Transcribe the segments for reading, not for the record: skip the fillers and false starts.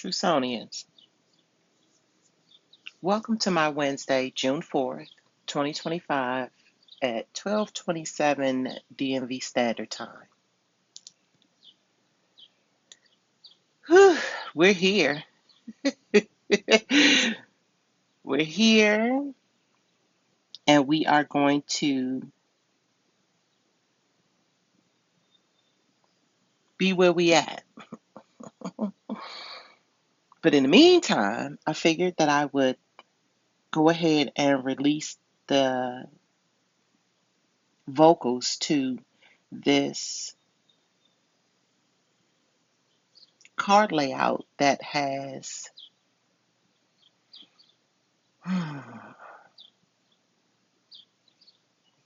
Truesonians. Welcome to my Wednesday, June 4th, 2025 at 12:27 DMV Standard Time. Whew, we're here. We're here and we are going to be where we at. But in the meantime, I figured that I would go ahead and release the vocals to this card layout that has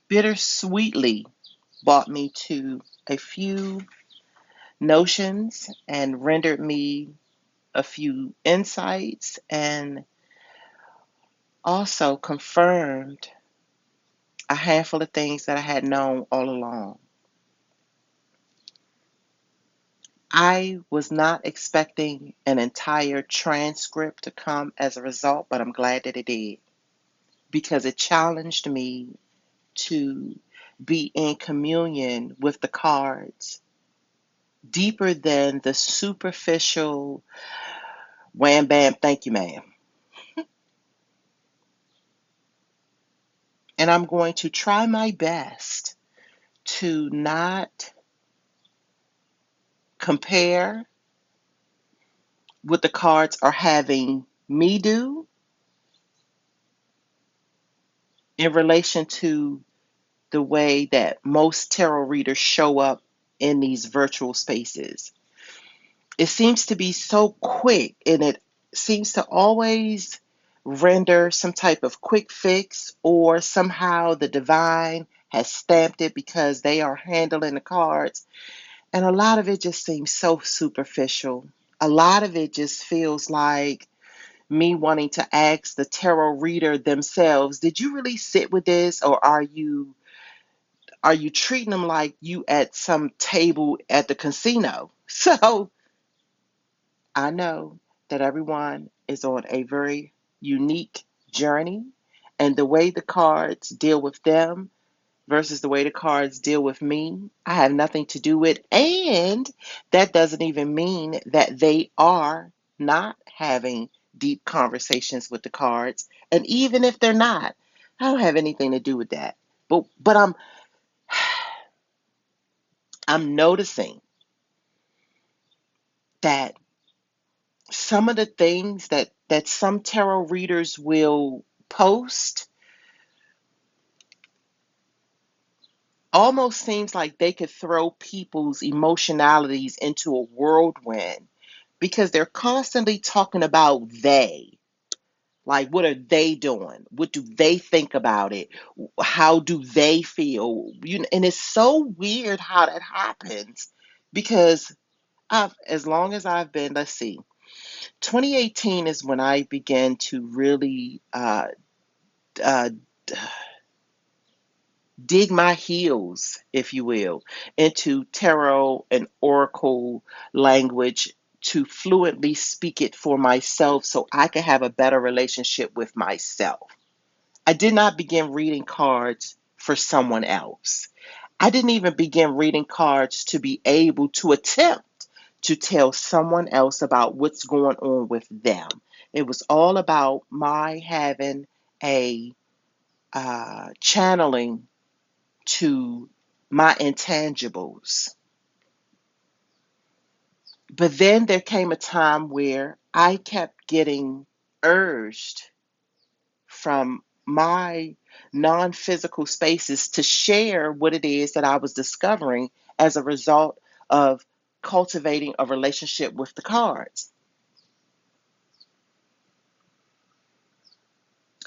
bittersweetly brought me to a few notions and rendered me a few insights and also confirmed a handful of things that I had known all along. I was not expecting an entire transcript to come as a result, but I'm glad that it did because it challenged me to be in communion with the cards deeper than the superficial wham bam thank you ma'am. And I'm going to try my best to not compare what the cards are having me do in relation to the way that most tarot readers show up in these virtual spaces. It seems to be so quick and it seems to always render some type of quick fix, or somehow the divine has stamped it because they are handling the cards. And a lot of it just seems so superficial. A lot of it just feels like me wanting to ask the tarot reader themselves, did you really sit with this, or are you treating them like you at some table at the casino? So I know that everyone is on a very unique journey, and the way the cards deal with them versus the way the cards deal with me, I have nothing to do with. And that doesn't even mean that they are not having deep conversations with the cards. And even if they're not, I don't have anything to do with that. But I'm noticing that some of the things that some tarot readers will post almost seems like they could throw people's emotionalities into a whirlwind because they're constantly talking about they. Like, what are they doing? What do they think about it? How do they feel? And it's so weird how that happens because as long as I've been, let's see, 2018 is when I began to really uh, dig my heels, if you will, into tarot and oracle language to fluently speak it for myself so I could have a better relationship with myself. I did not begin reading cards for someone else. I didn't even begin reading cards to be able to attempt to tell someone else about what's going on with them. It was all about my having a channeling to my intangibles. But then there came a time where I kept getting urged from my non physical spaces to share what it is that I was discovering as a result of cultivating a relationship with the cards.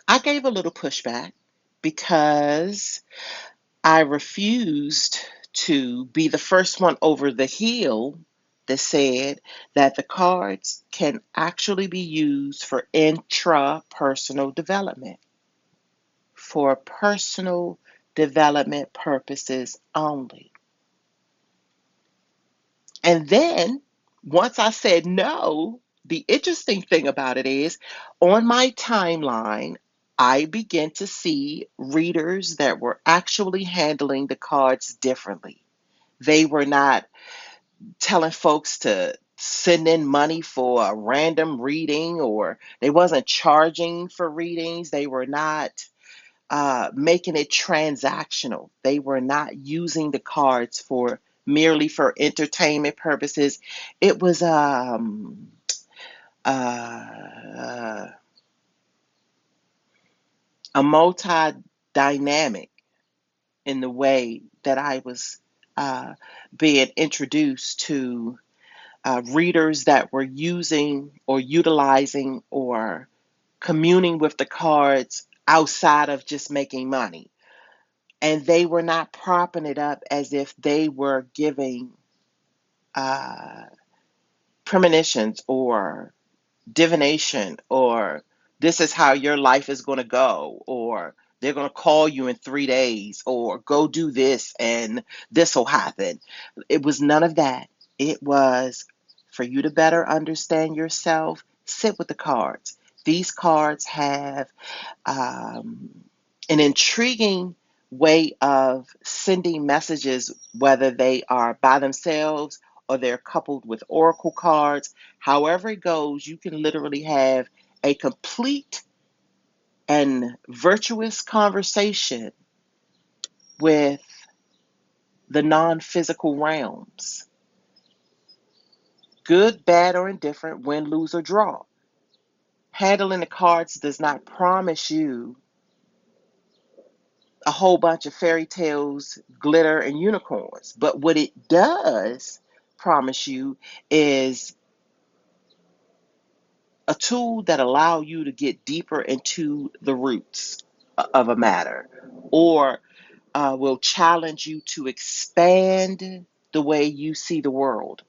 I gave a little pushback because I refused to be the first one over the hill that said that the cards can actually be used for intrapersonal development, for personal development purposes only. And then once I said no, the interesting thing about it is on my timeline, I began to see readers that were actually handling the cards differently. They were not telling folks to send in money for a random reading, or they wasn't charging for readings. They were not making it transactional. They were not using the cards for merely for entertainment purposes. It was uh, a multi-dynamic in the way that I was being introduced to readers that were using or utilizing or communing with the cards outside of just making money. And they were not propping it up as if they were giving uh, premonitions or divination, or this is how your life is going to go, or they're going to call you in 3 days, or go do this and this will happen. It was none of that. It was for you to better understand yourself, sit with the cards. These cards have um, an intriguing way of sending messages, whether they are by themselves or they're coupled with oracle cards. However it goes, you can literally have a complete and virtuous conversation with the non physical realms, good, bad, or indifferent, win, lose, or draw. Handling the cards does not promise you a whole bunch of fairy tales, glitter, and unicorns. But what it does promise you is a tool that allow you to get deeper into the roots of a matter, or will challenge you to expand the way you see the world,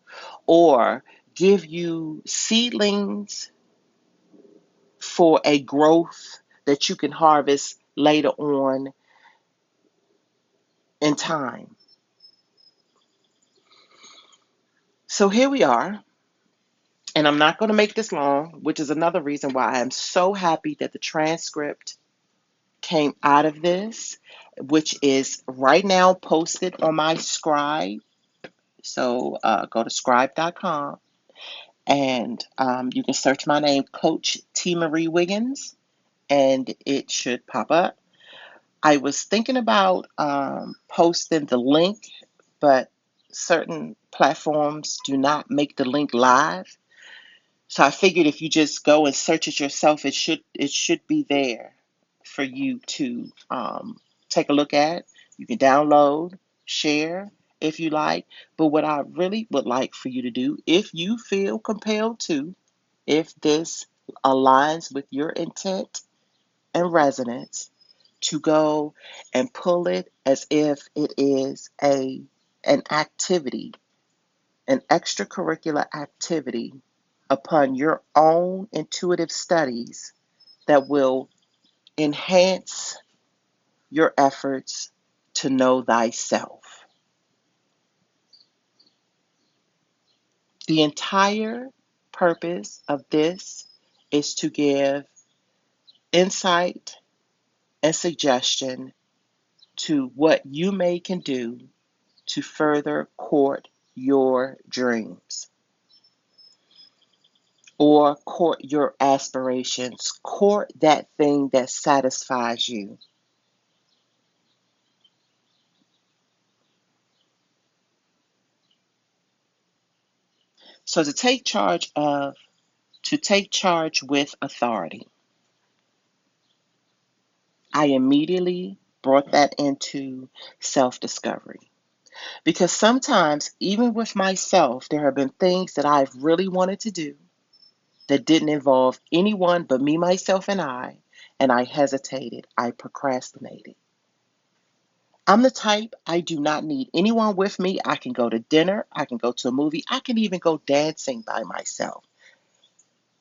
or give you seedlings for a growth that you can harvest later on in time. So here we are. And I'm not going to make this long, which is another reason why I'm so happy that the transcript came out of this, which is right now posted on my Scribe. So go to scribe.com, and you can search my name, Coach T. Marie Wiggins, and it should pop up. I was thinking about posting the link, but certain platforms do not make the link live. So I figured if you just go and search it yourself, it should be there for you to take a look at. You can download, share if you like. But what I really would like for you to do, if you feel compelled to, if this aligns with your intent and resonance, to go and pull it as if it is an activity, an extracurricular activity upon your own intuitive studies that will enhance your efforts to know thyself. The entire purpose of this is to give insight and suggestion to what you may can do to further court your dreams or court your aspirations, court that thing that satisfies you. So to take charge with authority, I immediately brought that into self-discovery. Because sometimes, even with myself, there have been things that I've really wanted to do that didn't involve anyone but me, myself, and I hesitated. I procrastinated. I'm the type, I do not need anyone with me. I can go to dinner, I can go to a movie, I can even go dancing by myself.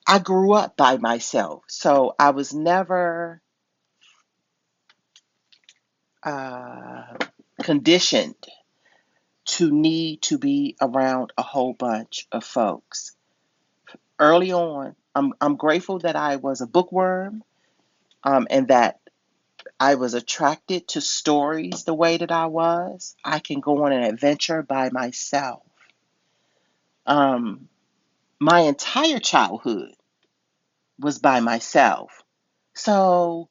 I grew up by myself, so I was never uh, conditioned to need to be around a whole bunch of folks. early on, I'm grateful that I was a bookworm, and that I was attracted to stories the way that I was. I can go on an adventure by myself. Um, my entire childhood was by myself. So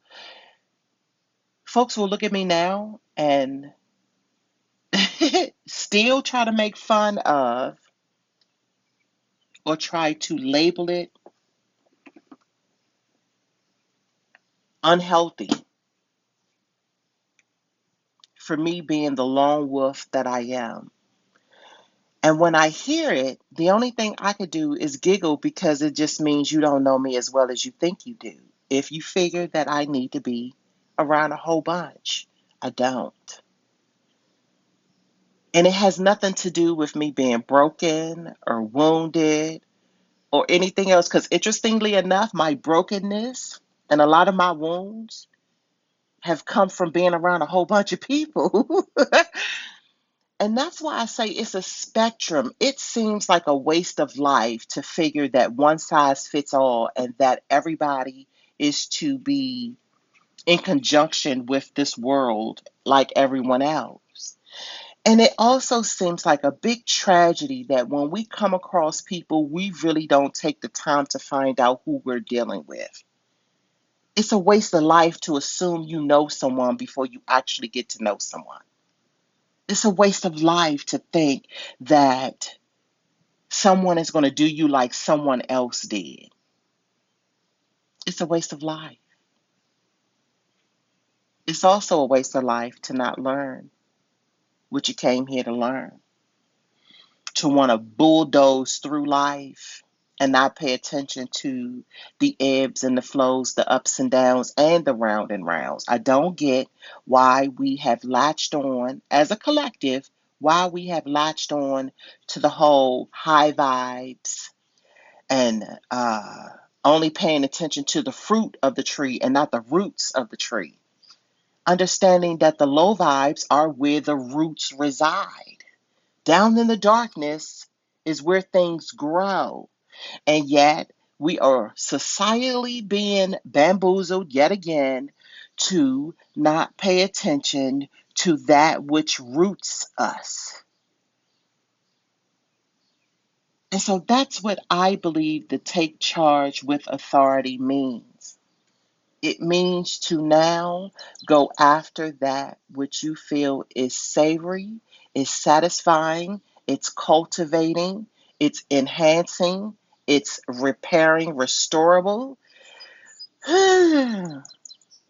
folks will look at me now and still try to make fun of or try to label it unhealthy for me being the lone wolf that I am. And when I hear it, the only thing I could do is giggle because it just means you don't know me as well as you think you do. If you figure that I need to be around a whole bunch, I don't. And it has nothing to do with me being broken or wounded or anything else. Because interestingly enough, my brokenness and a lot of my wounds have come from being around a whole bunch of people. And that's why I say it's a spectrum. It seems like a waste of life to figure that one size fits all and that everybody is to be in conjunction with this world like everyone else. And it also seems like a big tragedy that when we come across people, we really don't take the time to find out who we're dealing with. It's a waste of life to assume you know someone before you actually get to know someone. It's a waste of life to think that someone is going to do you like someone else did. It's a waste of life. It's also a waste of life to not learn what you came here to learn, to want to bulldoze through life and not pay attention to the ebbs and the flows, the ups and downs, and the round and rounds. I don't get why we have latched on, as a collective, why we have latched on to the whole high vibes and only paying attention to the fruit of the tree and not the roots of the tree. Understanding that the low vibes are where the roots reside. Down in the darkness is where things grow. And yet, we are societally being bamboozled yet again to not pay attention to that which roots us. And so that's what I believe the take charge with authority means. It means to now go after that which you feel is savory, is satisfying, it's cultivating, it's enhancing, it's repairing, restorable.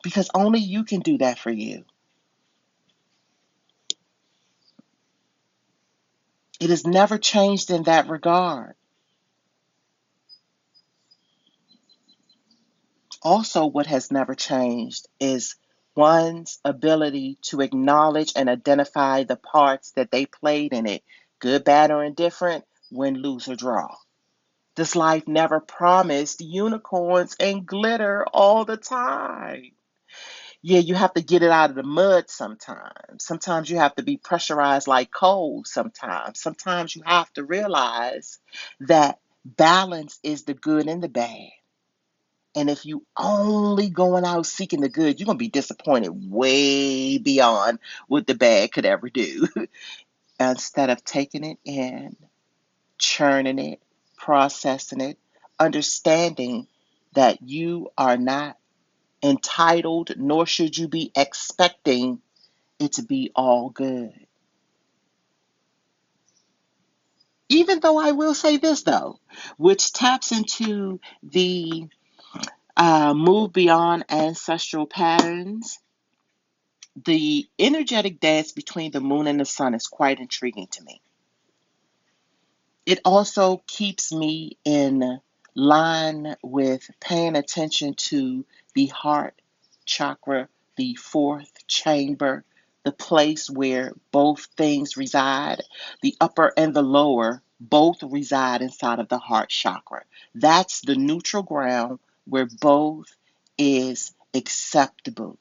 Because only you can do that for you. It has never changed in that regard. Also, what has never changed is one's ability to acknowledge and identify the parts that they played in it, good, bad, or indifferent, win, lose, or draw. This life never promised unicorns and glitter all the time. Yeah, you have to get it out of the mud sometimes. Sometimes you have to be pressurized like coal sometimes. Sometimes you have to realize that balance is the good and the bad. And if you only going out seeking the good, you're going to be disappointed way beyond what the bad could ever do. Instead of taking it in, churning it, processing it, understanding that you are not entitled, nor should you be expecting it to be all good. Even though I will say this, though, which taps into the move beyond ancestral patterns. The energetic dance between the moon and the sun is quite intriguing to me. It also keeps me in line with paying attention to the heart chakra, the fourth chamber, the place where both things reside. The upper and the lower both reside inside of the heart chakra. That's the neutral ground where both is acceptable,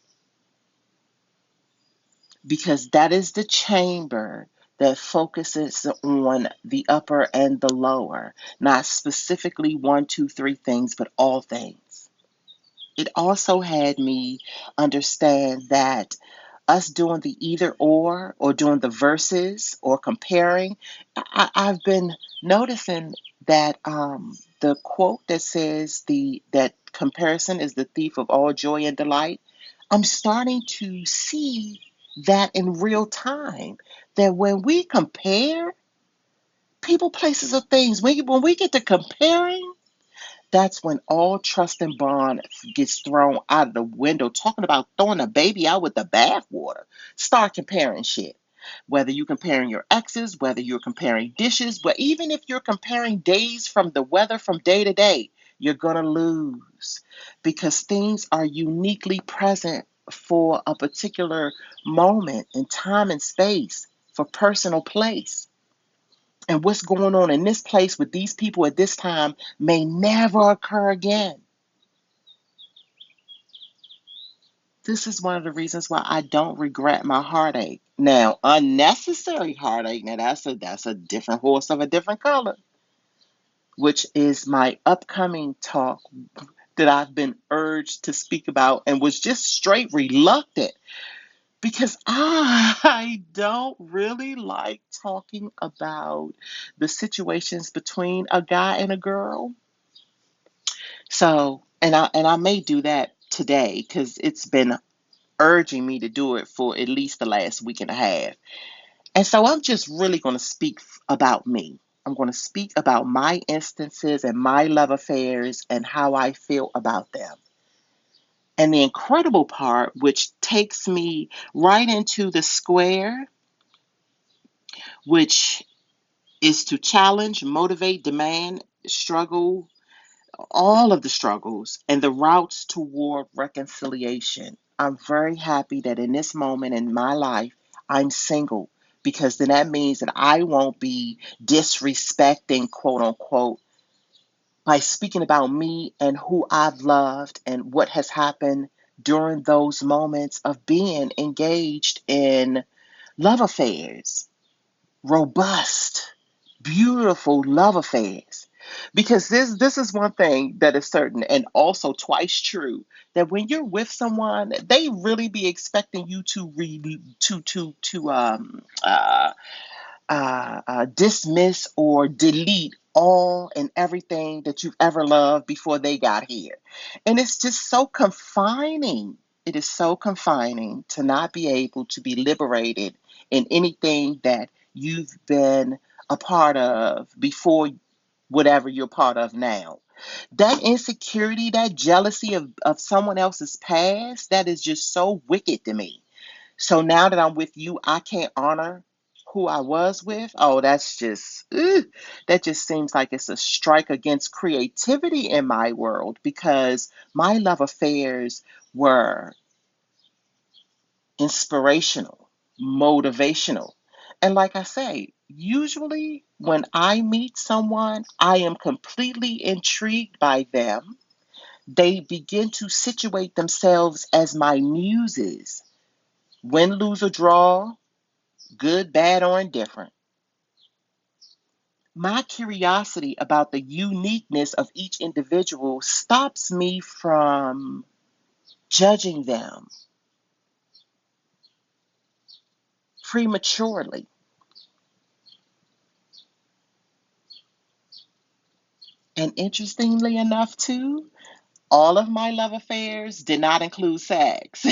because that is the chamber that focuses on the upper and the lower, not specifically one, two, three things, but all things. It also had me understand that us doing the either or doing the verses or comparing, I've been noticing that the quote that says that comparison is the thief of all joy and delight. I'm starting to see that in real time. That when we compare people, places, or things, when we get to comparing, that's when all trust and bond gets thrown out of the window. Talking about throwing a baby out with the bathwater. Start comparing shit. Whether you're comparing your exes, whether you're comparing dishes, but even if you're comparing days from the weather from day to day, you're going to lose because things are uniquely present for a particular moment in time and space, for personal place. And what's going on in this place with these people at this time may never occur again. This is one of the reasons why I don't regret my heartache. Now, unnecessary heartache, now that's a different horse of a different color, which is my upcoming talk that I've been urged to speak about and was just straight reluctant because I don't really like talking about the situations between a guy and a girl. So, and I may do that today because it's been urging me to do it for at least the last week and a half. And so I'm just really going to speak about me. I'm going to speak about my instances and my love affairs and how I feel about them. And the incredible part, which takes me right into the square, which is to challenge, motivate, demand, struggle, all of the struggles and the routes toward reconciliation. I'm very happy that in this moment in my life, I'm single because then that means that I won't be disrespecting, quote unquote, by speaking about me and who I've loved and what has happened during those moments of being engaged in love affairs, robust, beautiful love affairs. Because this is one thing that is certain and also twice true that when you're with someone, they really be expecting you to dismiss or delete all and everything that you've ever loved before they got here. And it's just so confining. It is so confining to not be able to be liberated in anything that you've been a part of before whatever you're part of now. That insecurity, that jealousy of someone else's past, that is just so wicked to me. So now that I'm with you, I can't honor who I was with. Oh, that's just, that just seems like it's a strike against creativity in my world because my love affairs were inspirational, motivational. And like I say, usually when I meet someone, I am completely intrigued by them. They begin to situate themselves as my muses. Win, lose, or draw, good, bad, or indifferent. My curiosity about the uniqueness of each individual stops me from judging them prematurely. And interestingly enough, too, all of my love affairs did not include sex.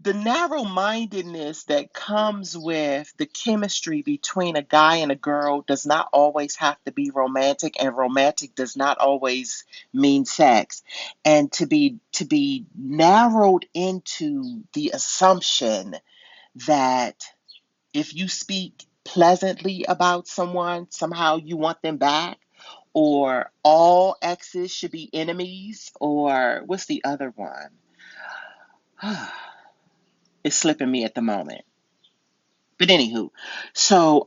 The narrow mindedness that comes with the chemistry between a guy and a girl does not always have to be romantic, and romantic does not always mean sex. And to be narrowed into the assumption that if you speak pleasantly about someone, somehow you want them back, or all exes should be enemies, or what's the other one? It's slipping me at the moment. But anywho, so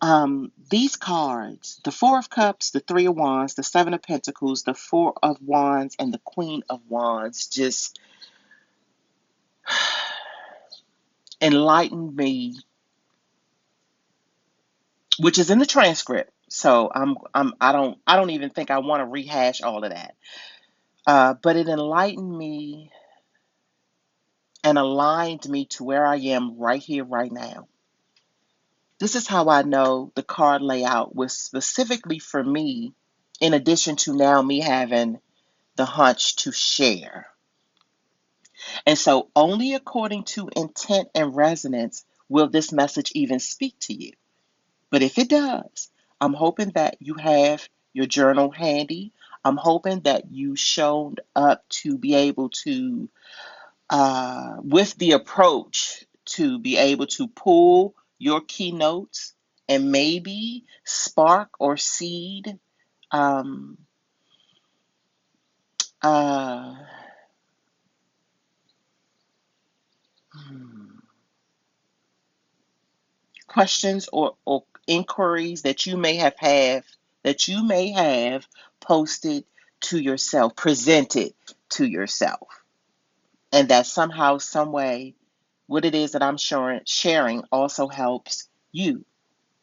these cards, the Four of Cups, the Three of Wands, the Seven of Pentacles, the Four of Wands, and the Queen of Wands just enlightened me which is in the transcript. So I don't even think I want to rehash all of that. But it enlightened me and aligned me to where I am right here, right now. This is how I know the card layout was specifically for me, in addition to now me having the hunch to share. And so, only according to intent and resonance will this message even speak to you. But if it does, I'm hoping that you have your journal handy. I'm hoping that you showed up to be able to, with the approach, to be able to pull your keynotes and maybe spark or seed um, uh, hmm, questions or inquiries that you may have posted to yourself, presented to yourself, and that somehow, some way, what it is that I'm sharing also helps you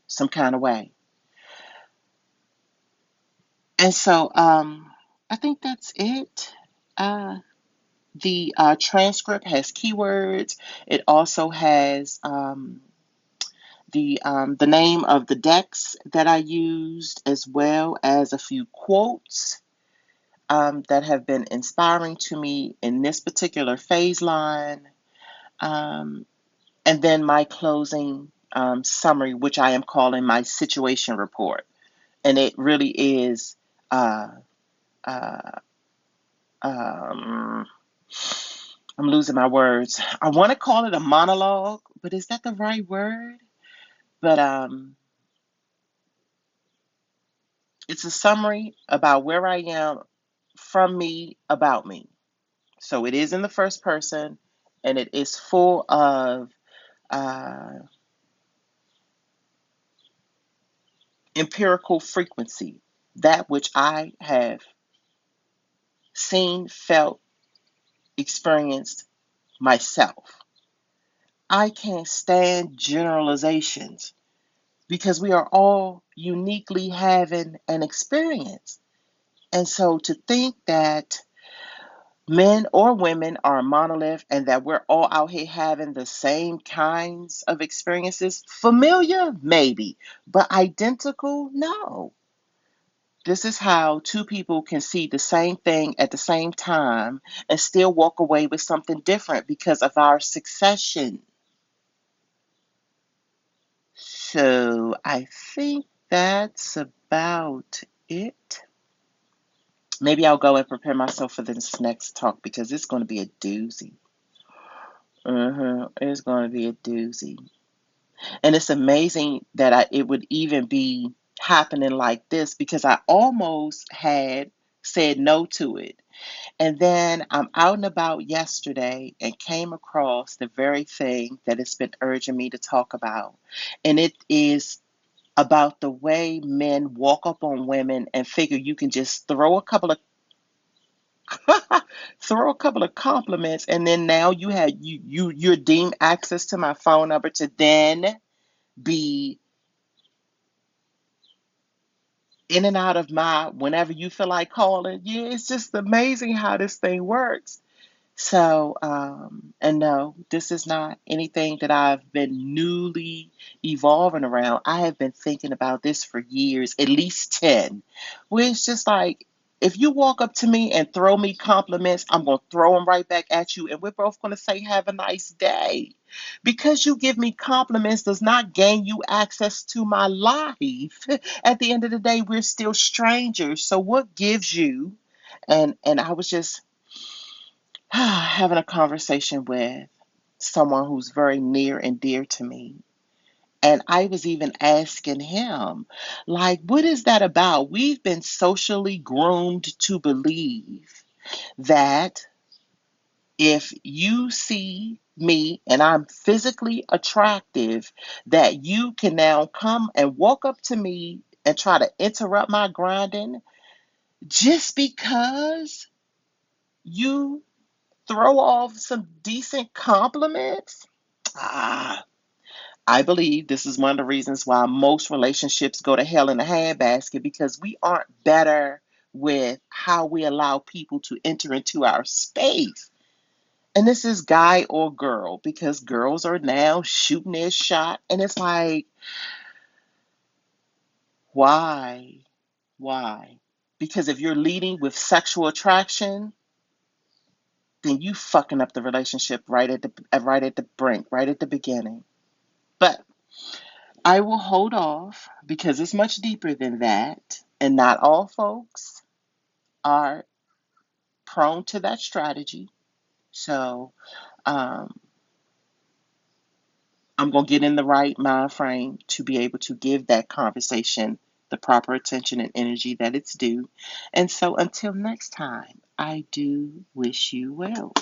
some kind of way. And so, I think that's it. The transcript has keywords. It also has the name of the decks that I used, as well as a few quotes that have been inspiring to me in this particular phase line, um, and then my closing summary, which I am calling my situation report. And it really is, uh, uh, um, I'm losing my words. I want to call it a monologue, but is that the right word? But it's a summary about where I am, from me, about me. So it is in the first person, and it is full of uh, empirical frequency, that which I have seen, felt, experienced myself. I can't stand generalizations because we are all uniquely having an experience. And so to think that men or women are a monolith and that we're all out here having the same kinds of experiences, familiar, maybe, but identical, no. This is how two people can see the same thing at the same time and still walk away with something different because of our succession. So I think that's about it. Maybe I'll go and prepare myself for this next talk because it's going to be a doozy. It's going to be a doozy. And it's amazing that it would even be happening like this because I almost had said no to it. And then I'm out and about yesterday and came across the very thing that it's been urging me to talk about. And it is about the way men walk up on women and figure you can just throw a couple of throw a couple of compliments, and then now you're deemed access to my phone number to then be in and out of my whenever you feel like calling. Yeah, it's just amazing how this thing works. So, and no, this is not anything that I've been newly evolving around. I have been thinking about this for years, at least 10, where it's just like, if you walk up to me and throw me compliments, I'm going to throw them right back at you, and we're both going to say, have a nice day. Because you give me compliments does not gain you access to my life. At the end of the day, we're still strangers. So what gives you? And I was just having a conversation with someone who's very near and dear to me. And I was even asking him, like, what is that about? We've been socially groomed to believe that if you see me and I'm physically attractive, that you can now come and walk up to me and try to interrupt my grinding just because you throw off some decent compliments. Ah, I believe this is one of the reasons why most relationships go to hell in a handbasket, because we aren't better with how we allow people to enter into our space. And this is guy or girl, because girls are now shooting their shot. And it's like, why? Why? Because if you're leading with sexual attraction, then you fucking up the relationship right at the brink, right at the beginning. But I will hold off because it's much deeper than that, and not all folks are prone to that strategy. So um, I'm going to get in the right mind frame to be able to give that conversation the proper attention and energy that it's due. And so until next time, I do wish you well.